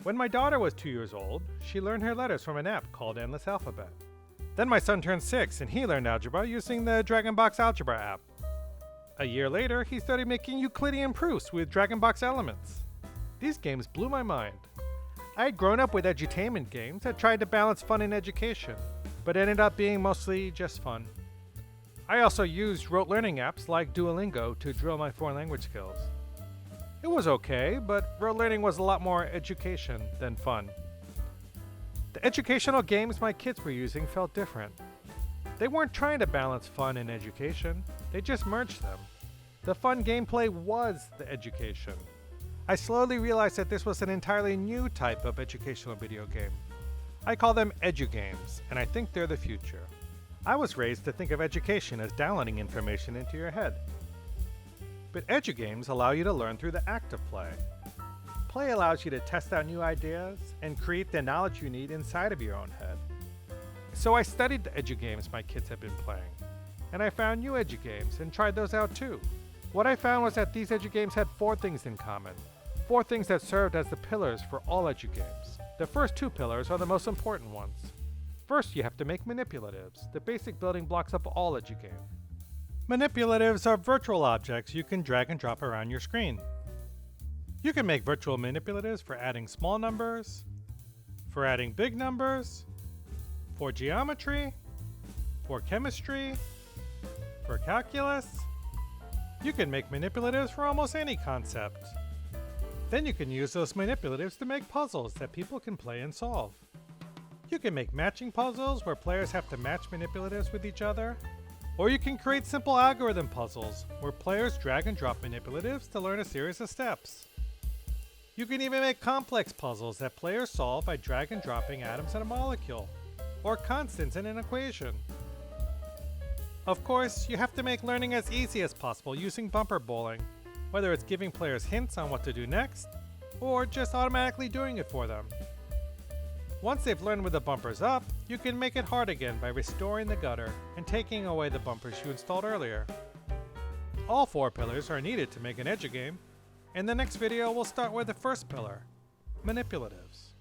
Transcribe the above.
When my daughter was 2 years old, she learned her letters from an app called Endless Alphabet. Then my son turned 6 and he learned algebra using the DragonBox Algebra app. A year later, he started making Euclidean proofs with DragonBox Elements. These games blew my mind. I had grown up with edutainment games that tried to balance fun and education, but ended up being mostly just fun. I also used rote learning apps like Duolingo to drill my foreign language skills. It was okay, but rote learning was a lot more education than fun. The educational games my kids were using felt different. They weren't trying to balance fun and education, they just merged them. The fun gameplay was the education. I slowly realized that this was an entirely new type of educational video game. I call them Edugames, and I think they're the future. I was raised to think of education as downloading information into your head. But Edugames allow you to learn through the act of play. Play allows you to test out new ideas and create the knowledge you need inside of your own head. So I studied the Edugames my kids have been playing, and I found new Edugames and tried those out too. What I found was that these Edugames had 4 things in common, 4 things that served as the pillars for all Edugames. The first 2 pillars are the most important ones. First, you have to make manipulatives, the basic building blocks of all Edugames. Manipulatives are virtual objects you can drag and drop around your screen. You can make virtual manipulatives for adding small numbers, for adding big numbers, for geometry, for chemistry, for calculus. You can make manipulatives for almost any concept. Then you can use those manipulatives to make puzzles that people can play and solve. You can make matching puzzles where players have to match manipulatives with each other, or you can create simple algorithm puzzles where players drag and drop manipulatives to learn a series of steps. You can even make complex puzzles that players solve by drag and dropping atoms in a molecule, or constants in an equation. Of course, you have to make learning as easy as possible using bumper bowling, whether it's giving players hints on what to do next, or just automatically doing it for them. Once they've learned with the bumpers up, you can make it hard again by restoring the gutter and taking away the bumpers you installed earlier. All 4 pillars are needed to make an edugame. In the next video, we'll start with the first pillar, manipulatives.